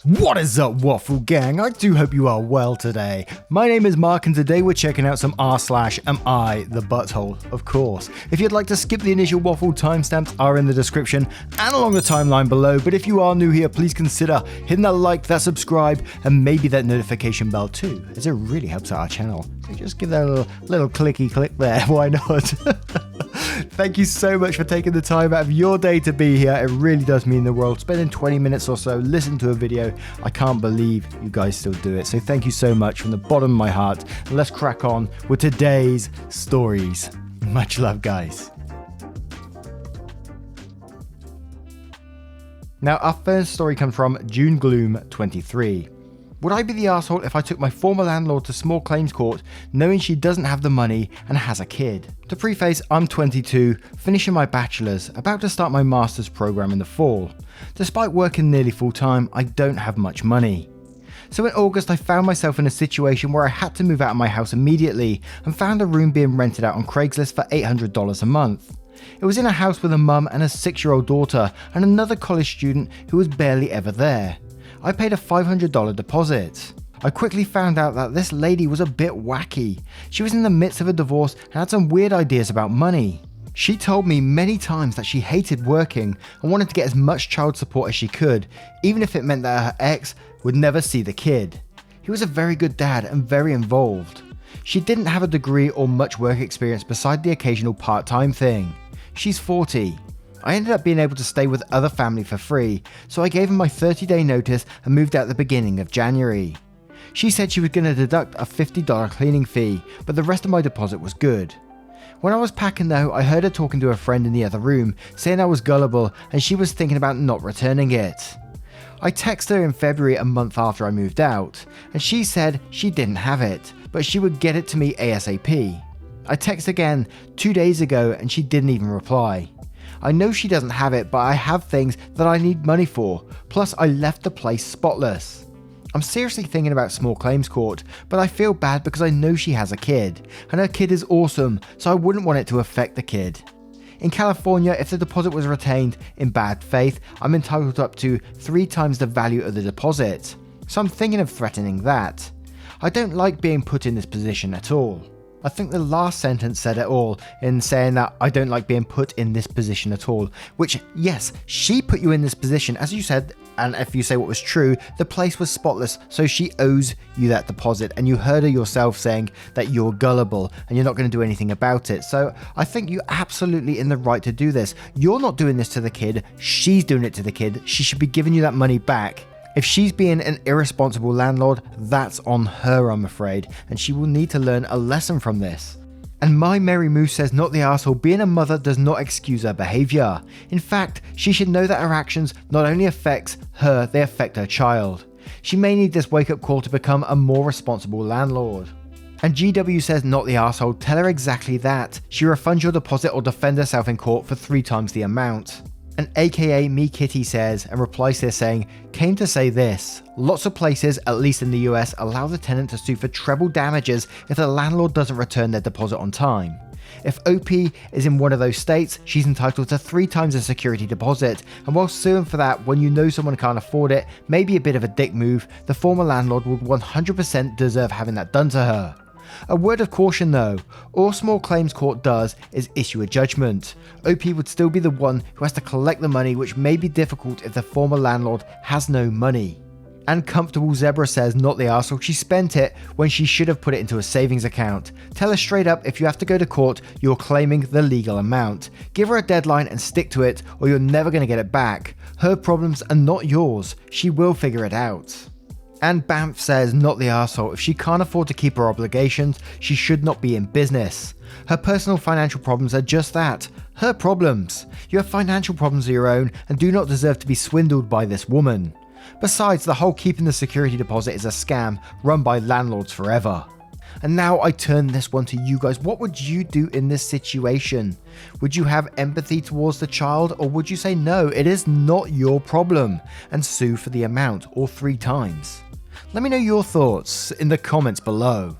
What is up, Waffle Gang? I do hope you are well today. My name is Mark and today we're checking out some r/AmIThe butthole, of course. If you'd like to skip the initial waffle, timestamps are in the description and along the timeline below, but if you are new here, please consider hitting that like, that subscribe, and maybe that notification bell too, as it really helps out our channel. So just give that a little clicky click there, why not? Thank you so much for taking the time out of your day to be here. It really does mean the world. Spending 20 minutes or so listening to a video, I can't believe you guys still do it. So thank you so much from the bottom of my heart. And let's crack on with today's stories. Much love, guys. Now, our first story comes from June Gloom 23. Would I be the arsehole if I took my former landlord to small claims court knowing she doesn't have the money and has a kid? To preface, I'm 22, finishing my bachelors, about to start my master's program in the fall. Despite working nearly full time, I don't have much money. So in August, I found myself in a situation where I had to move out of my house immediately and found a room being rented out on Craigslist for $800 a month. It was in a house with a mum and a 6-year-old daughter and another college student who was barely ever there. I paid a $500 deposit. I quickly found out that this lady was a bit wacky. She was in the midst of a divorce and had some weird ideas about money. She told me many times that she hated working and wanted to get as much child support as she could, even if it meant that her ex would never see the kid. He was a very good dad and very involved. She didn't have a degree or much work experience beside the occasional part-time thing. She's 40. I ended up being able to stay with other family for free, so I gave her my 30-day notice and moved out at the beginning of January. She said she was going to deduct a $50 cleaning fee, but the rest of my deposit was good. When I was packing though, I heard her talking to a friend in the other room, saying I was gullible and she was thinking about not returning it. I texted her in February, a month after I moved out, and she said she didn't have it, but she would get it to me ASAP. I texted again 2 days ago and she didn't even reply. I know she doesn't have it, but I have things that I need money for, plus I left the place spotless. I'm seriously thinking about small claims court, but I feel bad because I know she has a kid, and her kid is awesome, so I wouldn't want it to affect the kid. In California, if the deposit was retained in bad faith, I'm entitled up to 3 times the value of the deposit, so I'm thinking of threatening that. I don't like being put in this position at all. I think the last sentence said it all in saying that I don't like being put in this position at all, which, yes, she put you in this position, as you said, and if you say what was true, the place was spotless, so she owes you that deposit, and you heard her yourself saying that you're gullible and you're not going to do anything about it, so I think you're absolutely in the right to do this. You're not doing this to the kid, she's doing it to the kid, she should be giving you that money back. If she's being an irresponsible landlord, that's on her, I'm afraid, and she will need to learn a lesson from this. And My Merry Moose says not the arsehole, being a mother does not excuse her behaviour. In fact, she should know that her actions not only affects her, they affect her child. She may need this wake-up call to become a more responsible landlord. And GW says not the arsehole, tell her exactly that. She refunds your deposit or defend herself in court for 3 times the amount. And aka Me Kitty says, and replies to this saying, came to say this, lots of places, at least in the US, allow the tenant to sue for treble damages if the landlord doesn't return their deposit on time. If OP is in one of those states, she's entitled to 3 times the security deposit, and while suing for that when you know someone can't afford it, maybe a bit of a dick move, the former landlord would 100% deserve having that done to her. A word of caution though, all small claims court does is issue a judgment. OP would still be the one who has to collect the money, which may be difficult if the former landlord has no money. And Comfortable Zebra says not the arsehole, she spent it when she should have put it into a savings account. Tell her straight up if you have to go to court, you're claiming the legal amount. Give her a deadline and stick to it or you're never going to get it back. Her problems are not yours, she will figure it out. And Banff says not the arsehole, if she can't afford to keep her obligations, she should not be in business. Her personal financial problems are just that, her problems. You have financial problems of your own and do not deserve to be swindled by this woman. Besides, the whole keeping the security deposit is a scam run by landlords forever. And now I turn this one to you guys. What would you do in this situation? Would you have empathy towards the child, or would you say no, it is not your problem and sue for the amount or 3 times? Let me know your thoughts in the comments below.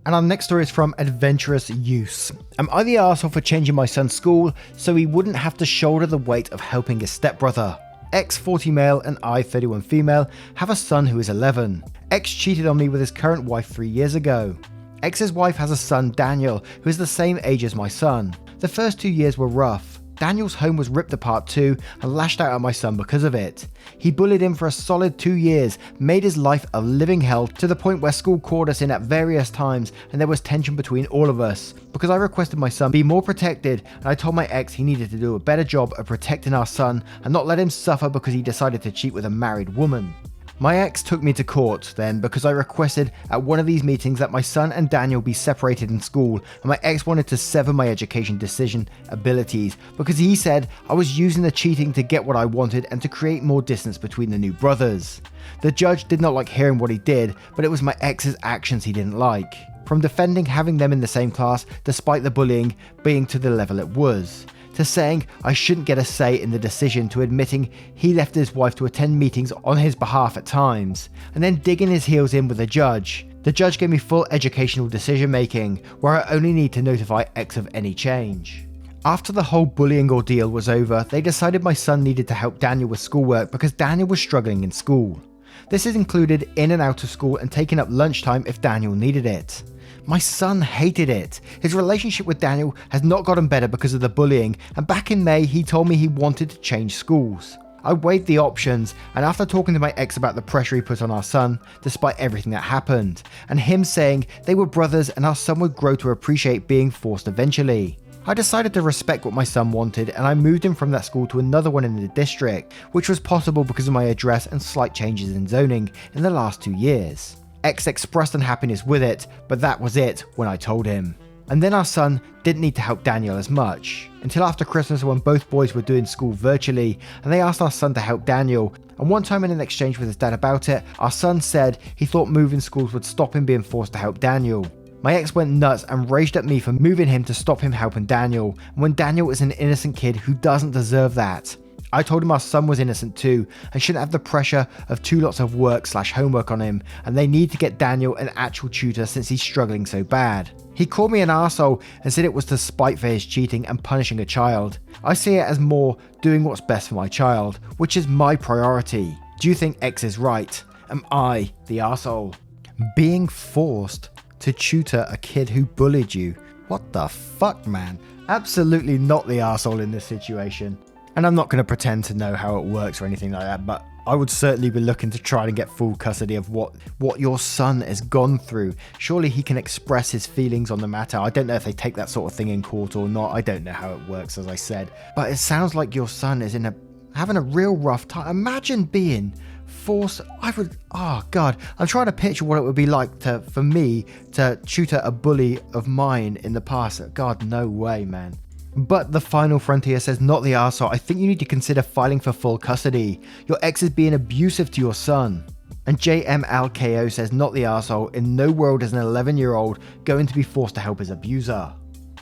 And our next story is from Adventurous Use. Am I the arsehole for changing my son's school so he wouldn't have to shoulder the weight of helping his stepbrother? Ex 40 male and I 31 female, have a son who is 11. Ex cheated on me with his current wife 3 years ago. Ex's wife has a son, Daniel, who is the same age as my son. The first 2 years were rough. Daniel's home was ripped apart too and lashed out at my son because of it. He bullied him for a solid 2 years, made his life a living hell to the point where school called us in at various times and there was tension between all of us. Because I requested my son be more protected and I told my ex he needed to do a better job of protecting our son and not let him suffer because he decided to cheat with a married woman. My ex took me to court then because I requested at one of these meetings that my son and Daniel be separated in school, and my ex wanted to sever my education decision abilities because he said I was using the cheating to get what I wanted and to create more distance between the new brothers. The judge did not like hearing what he did, but it was my ex's actions he didn't like. From defending having them in the same class despite the bullying being to the level it was, to saying I shouldn't get a say in the decision, to admitting he left his wife to attend meetings on his behalf at times, and then digging his heels in with the judge. The judge gave me full educational decision making, where I only need to notify X of any change. After the whole bullying ordeal was over, they decided my son needed to help Daniel with schoolwork because Daniel was struggling in school. This is included in and out of school and taking up lunchtime if Daniel needed it. My son hated it. His relationship with Daniel has not gotten better because of the bullying, and back in May he told me he wanted to change schools. I weighed the options, and after talking to my ex about the pressure he put on our son, despite everything that happened, and him saying they were brothers and our son would grow to appreciate being forced eventually, I decided to respect what my son wanted and I moved him from that school to another one in the district, which was possible because of my address and slight changes in zoning in the last 2 years. X expressed unhappiness with it, but that was it when I told him. And then our son didn't need to help Daniel as much, until after Christmas when both boys were doing school virtually, and they asked our son to help Daniel, and one time in an exchange with his dad about it, our son said he thought moving schools would stop him being forced to help Daniel. My ex went nuts and raged at me for moving him to stop him helping Daniel, when Daniel is an innocent kid who doesn't deserve that. I told him our son was innocent too and shouldn't have the pressure of 2 lots of work/homework on him, and they need to get Daniel an actual tutor since he's struggling so bad. He called me an arsehole and said it was to spite for his cheating and punishing a child. I see it as more doing what's best for my child, which is my priority. Do you think X is right? Am I the arsehole? Being forced to tutor a kid who bullied you? What the fuck, man? Absolutely not the arsehole in this situation. And I'm not going to pretend to know how it works or anything like that, but I would certainly be looking to try and get full custody of what your son has gone through. Surely he can express his feelings on the matter. I don't know if they take that sort of thing in court or not. I don't know how it works, as I said. But it sounds like your son is having a real rough time. Imagine being forced. Oh God, I'm trying to picture what it would be like for me to tutor a bully of mine in the past. God, no way, man. But the final frontier says, not the arsehole. I think you need to consider filing for full custody. Your ex is being abusive to your son. And JMLKO says, not the arsehole. In no world is an 11-year-old going to be forced to help his abuser.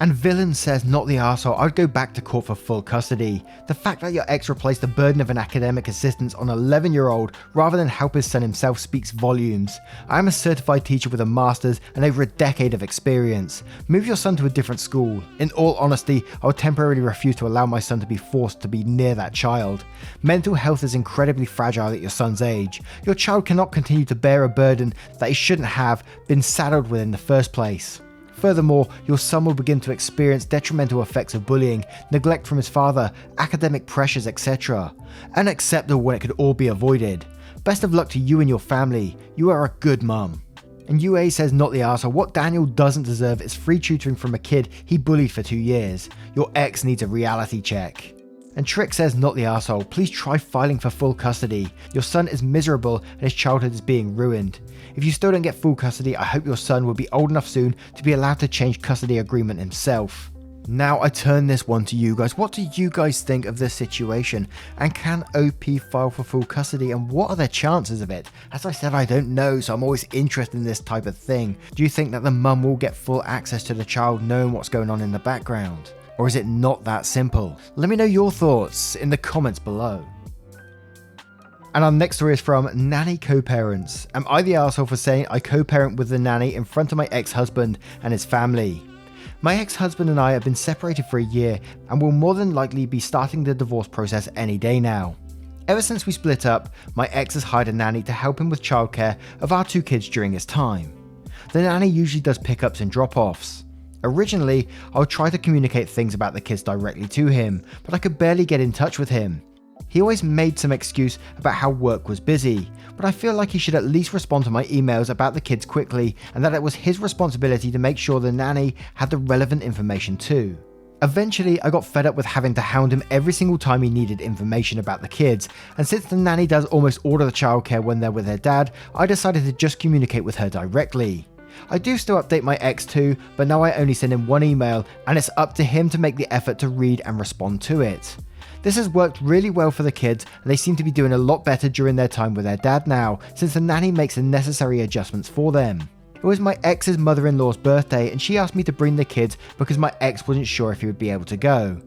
And Villain says, not the arsehole. I'd go back to court for full custody. The fact that your ex replaced the burden of an academic assistance on an 11-year-old rather than help his son himself speaks volumes. I am a certified teacher with a master's and over a decade of experience. Move your son to a different school. In all honesty, I would temporarily refuse to allow my son to be forced to be near that child. Mental health is incredibly fragile at your son's age. Your child cannot continue to bear a burden that he shouldn't have been saddled with in the first place. Furthermore, your son will begin to experience detrimental effects of bullying, neglect from his father, academic pressures, etc. Unacceptable when it could all be avoided. Best of luck to you and your family. You are a good mum. And UA says, not the arsehole. What Daniel doesn't deserve is free tutoring from a kid he bullied for 2 years. Your ex needs a reality check. And Trick says, not the arsehole. Please try filing for full custody. Your son is miserable and his childhood is being ruined. If you still don't get full custody, I hope your son will be old enough soon to be allowed to change custody agreement himself. Now I turn this one to you guys. What do you guys think of this situation? And can OP file for full custody, and what are the chances of it? As I said, I don't know, so I'm always interested in this type of thing. Do you think that the mum will get full access to the child knowing what's going on in the background? Or is it not that simple? Let me know your thoughts in the comments below. And our next story is from Nanny Co-Parents. Am I the arsehole for saying I co-parent with the nanny in front of my ex-husband and his family? My ex-husband and I have been separated for a year and will more than likely be starting the divorce process any day now. Ever since we split up, my ex has hired a nanny to help him with childcare of our 2 kids during this time. The nanny usually does pickups and drop-offs. Originally, I would try to communicate things about the kids directly to him, but I could barely get in touch with him. He always made some excuse about how work was busy, but I feel like he should at least respond to my emails about the kids quickly, and that it was his responsibility to make sure the nanny had the relevant information too. Eventually, I got fed up with having to hound him every single time he needed information about the kids, and since the nanny does almost all of the childcare when they're with their dad, I decided to just communicate with her directly. I do still update my ex too, but now I only send him 1 email, and it's up to him to make the effort to read and respond to it. This has worked really well for the kids, and they seem to be doing a lot better during their time with their dad now, since the nanny makes the necessary adjustments for them. It was my ex's mother-in-law's birthday, and she asked me to bring the kids because my ex wasn't sure if he would be able to go.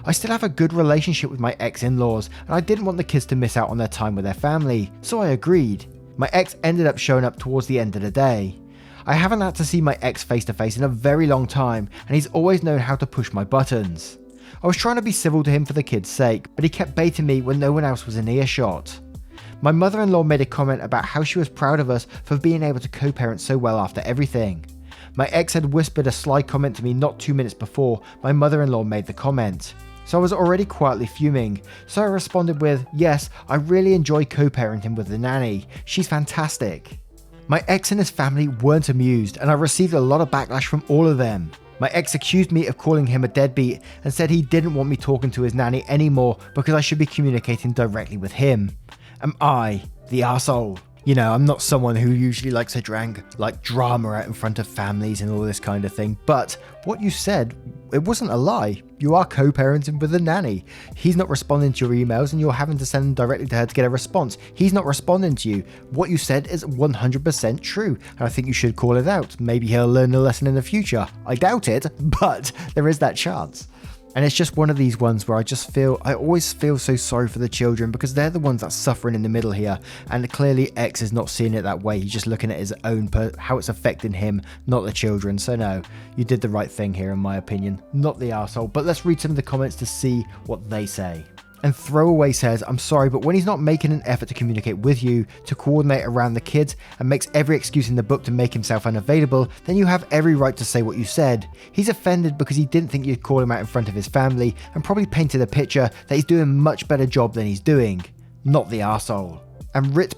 I still have a good relationship with my ex-in-laws, and I didn't want the kids to miss out on their time with their family, so I agreed. My ex ended up showing up towards the end of the day. I haven't had to see my ex face to face in a very long time, and he's always known how to push my buttons. I was trying to be civil to him for the kids' sake, but he kept baiting me when no one else was in earshot. My mother-in-law made a comment about how she was proud of us for being able to co-parent so well after everything. My ex had whispered a sly comment to me not 2 minutes before my mother-in-law made the comment. So I was already quietly fuming, so I responded with, "Yes, I really enjoy co-parenting with the nanny. She's fantastic." My ex and his family weren't amused, and I received a lot of backlash from all of them. My ex accused me of calling him a deadbeat and said he didn't want me talking to his nanny anymore because I should be communicating directly with him. Am I the arsehole? You know, I'm not someone who usually likes to drag drama out in front of families and all this kind of thing, but what you said, it wasn't a lie. You are co-parenting with a nanny. He's not responding to your emails and you're having to send them directly to her to get a response. He's not responding to you. What you said is 100% true, and I think you should call it out. Maybe he'll learn a lesson in the future. I doubt it, but there is that chance. And it's just one of these ones where I always feel so sorry for the children because they're the ones that's suffering in the middle here. And clearly X is not seeing it that way. He's just looking at his own, how it's affecting him, not the children. So no, you did the right thing here in my opinion, not the arsehole. But let's read some of the comments to see what they say. And Throwaway says, "I'm sorry, but when he's not making an effort to communicate with you, to coordinate around the kids, and makes every excuse in the book to make himself unavailable, then you have every right to say what you said. He's offended because he didn't think you'd call him out in front of his family, and probably painted a picture that he's doing a much better job than he's doing. Not the arsehole." And Rit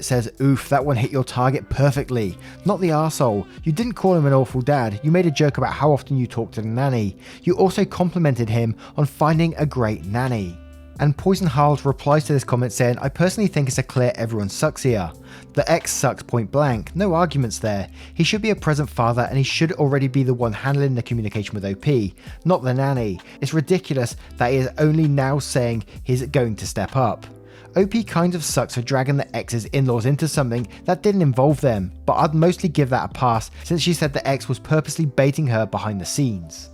says, "Oof, that one hit your target perfectly. Not the arsehole. You didn't call him an awful dad. You made a joke about how often you talk to the nanny. You also complimented him on finding a great nanny." And Poison Harld replies to this comment saying, "I personally think it's a clear everyone sucks here. The ex sucks point blank, no arguments there. He should be a present father and he should already be the one handling the communication with OP, not the nanny. It's ridiculous that he is only now saying he's going to step up. OP kind of sucks for dragging the ex's in-laws into something that didn't involve them, but I'd mostly give that a pass since she said the ex was purposely baiting her behind the scenes.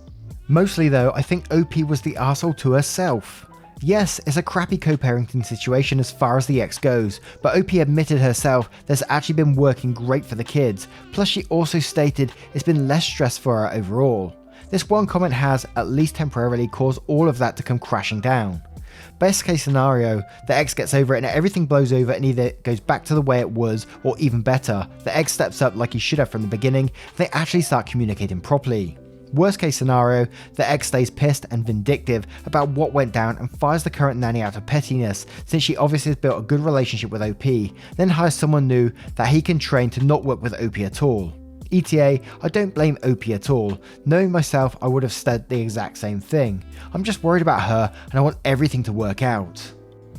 Mostly though, I think OP was the arsehole to herself. Yes, it's a crappy co-parenting situation as far as the ex goes, but OP admitted herself that's actually been working great for the kids, plus she also stated it's been less stress for her overall. This one comment has, at least temporarily, caused all of that to come crashing down. Best case scenario, the ex gets over it and everything blows over and either goes back to the way it was, or even better, the ex steps up like he should have from the beginning, they actually start communicating properly. Worst case scenario, the ex stays pissed and vindictive about what went down and fires the current nanny out of pettiness, since she obviously has built a good relationship with OP, then hires someone new that he can train to not work with OP at all. ETA, I don't blame OP at all. Knowing myself, I would have said the exact same thing. I'm just worried about her and I want everything to work out."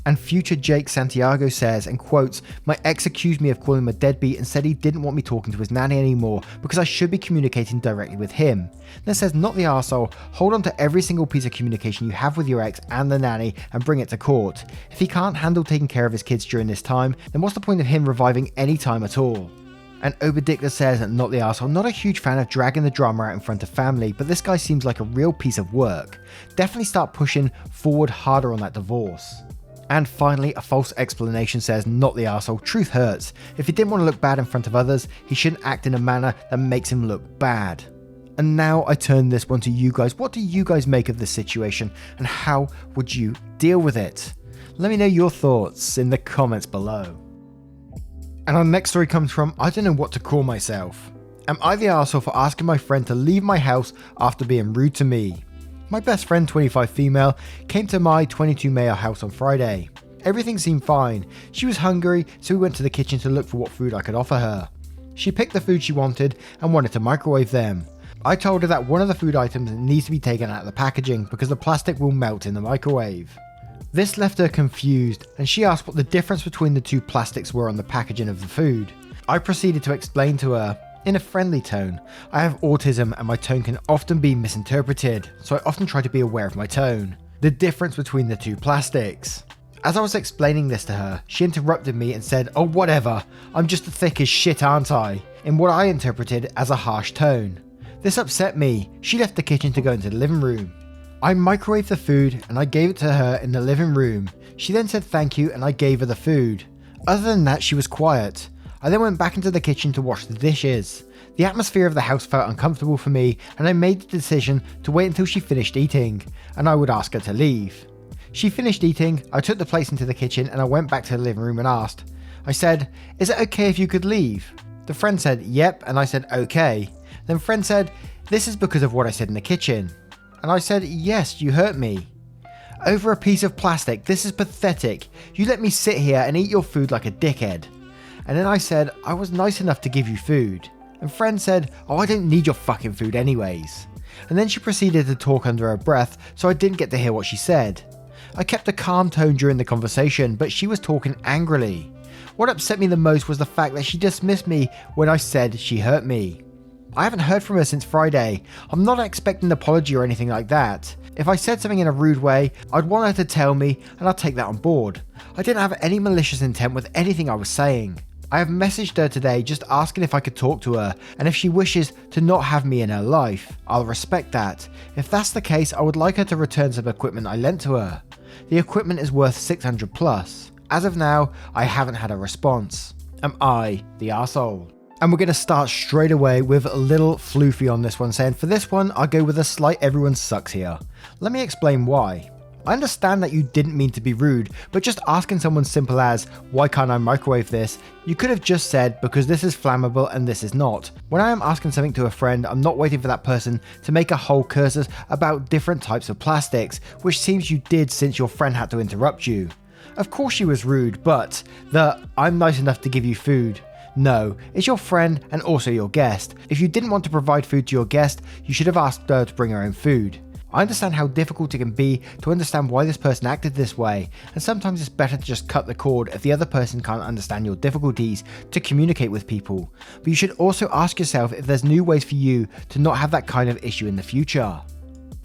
And future Jake Santiago says, and quotes, "My ex accused me of calling him a deadbeat and said he didn't want me talking to his nanny anymore because I should be communicating directly with him. Then says, not the arsehole, hold on to every single piece of communication you have with your ex and the nanny and bring it to court. If he can't handle taking care of his kids during this time, then what's the point of him reviving any time at all?" And Oberdicta says, not the arsehole, not a huge fan of dragging the drama out in front of family, but this guy seems like a real piece of work. Definitely start pushing forward harder on that divorce. And finally, a false explanation says, not the arsehole, truth hurts. If he didn't want to look bad in front of others, he shouldn't act in a manner that makes him look bad. And now I turn this one to you guys. What do you guys make of this situation and how would you deal with it? Let me know your thoughts in the comments below. And our next story comes from I don't know what to call myself. Am I the arsehole for asking my friend to leave my house after being rude to me? My best friend, 25 female, came to my 22 male house on Friday. Everything seemed fine. She was hungry, so we went to the kitchen to look for what food I could offer her. She picked the food she wanted and wanted to microwave them. I told her that one of the food items needs to be taken out of the packaging because the plastic will melt in the microwave. This left her confused, and she asked what the difference between the two plastics were on the packaging of the food. I proceeded to explain to her, in a friendly tone. I have autism and my tone can often be misinterpreted, so I often try to be aware of my tone. The difference between the two plastics. As I was explaining this to her, she interrupted me and said, "Oh whatever, I'm just thick as shit aren't I?" in what I interpreted as a harsh tone. This upset me. She left the kitchen to go into the living room. I microwaved the food and I gave it to her in the living room. She then said thank you and I gave her the food. Other than that, she was quiet. I then went back into the kitchen to wash the dishes. The atmosphere of the house felt uncomfortable for me and I made the decision to wait until she finished eating and I would ask her to leave. She finished eating, I took the plates into the kitchen and I went back to the living room and asked. I said, "Is it okay if you could leave?" The friend said, "Yep," and I said, "Okay." Then friend said, "This is because of what I said in the kitchen." And I said, "Yes, you hurt me." "Over a piece of plastic, this is pathetic. You let me sit here and eat your food like a dickhead." And then I said, "I was nice enough to give you food." And friend said, "Oh, I don't need your fucking food anyways." And then she proceeded to talk under her breath, so I didn't get to hear what she said. I kept a calm tone during the conversation, but she was talking angrily. What upset me the most was the fact that she dismissed me when I said she hurt me. I haven't heard from her since Friday. I'm not expecting an apology or anything like that. If I said something in a rude way, I'd want her to tell me and I'd take that on board. I didn't have any malicious intent with anything I was saying. I have messaged her today just asking if I could talk to her, and if she wishes to not have me in her life, I'll respect that. If that's the case, I would like her to return some equipment I lent to her. The equipment is worth 600 plus. As of now, I haven't had a response. Am I the arsehole? And we're going to start straight away with a little floofy on this one, saying for this one, I'll go with a slight everyone sucks here. Let me explain why. I understand that you didn't mean to be rude, but just asking someone simple as, "Why can't I microwave this?" You could have just said, "Because this is flammable and this is not." When I am asking something to a friend, I'm not waiting for that person to make a whole cursus about different types of plastics, which seems you did since your friend had to interrupt you. Of course she was rude, but "I'm nice enough to give you food." No, it's your friend and also your guest. If you didn't want to provide food to your guest, you should have asked her to bring her own food. I understand how difficult it can be to understand why this person acted this way, and sometimes it's better to just cut the cord if the other person can't understand your difficulties to communicate with people. But you should also ask yourself if there's new ways for you to not have that kind of issue in the future.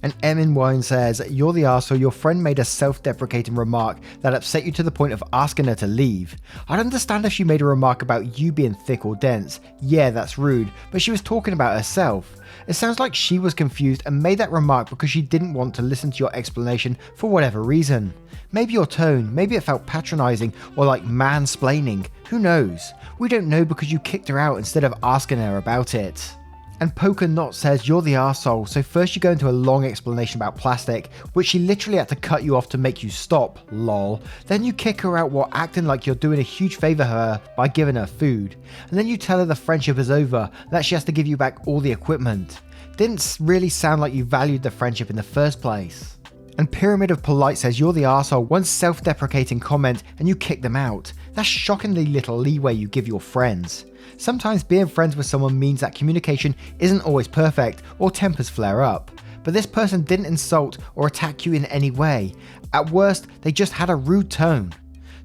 And M in Wine says, "You're the arsehole. Your friend made a self-deprecating remark that upset you to the point of asking her to leave. I'd understand if she made a remark about you being thick or dense. Yeah, that's rude, but she was talking about herself. It sounds like she was confused and made that remark because she didn't want to listen to your explanation for whatever reason. Maybe your tone, maybe it felt patronizing or like mansplaining. Who knows? We don't know because you kicked her out instead of asking her about it." And Poker Not says, "You're the arsehole. So first you go into a long explanation about plastic, which she literally had to cut you off to make you stop, lol. Then you kick her out while acting like you're doing a huge favor her by giving her food. And then you tell her the friendship is over, that she has to give you back all the equipment. Didn't really sound like you valued the friendship in the first place." And Pyramid of Polite says, "You're the arsehole. One self-deprecating comment and you kick them out. That's shockingly little leeway you give your friends. Sometimes being friends with someone means that communication isn't always perfect or tempers flare up. But this person didn't insult or attack you in any way. At worst, they just had a rude tone.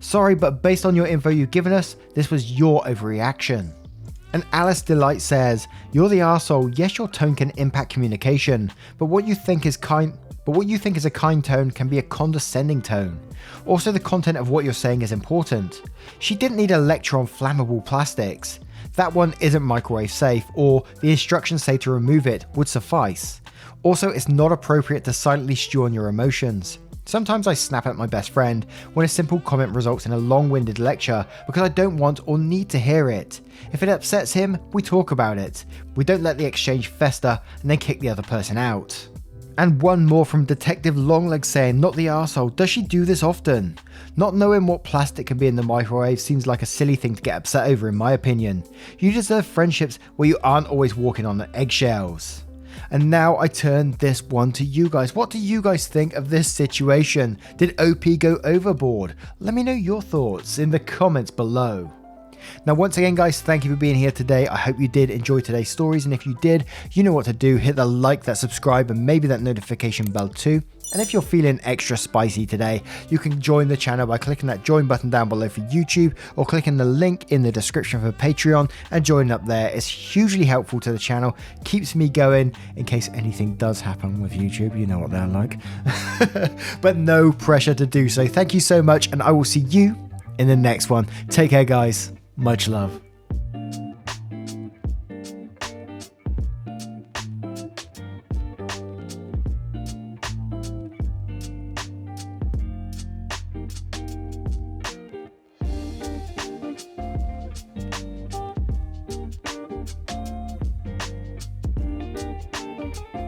Sorry, but based on your info you've given us, this was your overreaction." And Alice Delight says, "You're the arsehole. Yes, your tone can impact communication, but what you think is a kind tone can be a condescending tone. Also, the content of what you're saying is important. She didn't need a lecture on flammable plastics. That one isn't microwave safe, or the instructions say to remove it would suffice. Also, it's not appropriate to silently stew on your emotions. Sometimes I snap at my best friend when a simple comment results in a long-winded lecture because I don't want or need to hear it. If it upsets him, we talk about it. We don't let the exchange fester and then kick the other person out." And one more from Detective Longlegs saying, not the arsehole, does she do this often? Not knowing what plastic can be in the microwave seems like a silly thing to get upset over in my opinion. You deserve friendships where you aren't always walking on eggshells. And now I turn this one to you guys. What do you guys think of this situation? Did OP go overboard? Let me know your thoughts in the comments below. Now, once again, guys, thank you for being here today. I hope you did enjoy today's stories. And if you did, you know what to do. Hit the like, that subscribe, and maybe that notification bell too. And if you're feeling extra spicy today, you can join the channel by clicking that join button down below for YouTube or clicking the link in the description for Patreon and joining up there. It's hugely helpful to the channel, keeps me going in case anything does happen with YouTube. You know what they're like. But no pressure to do so. Thank you so much, and I will see you in the next one. Take care, guys. Much love.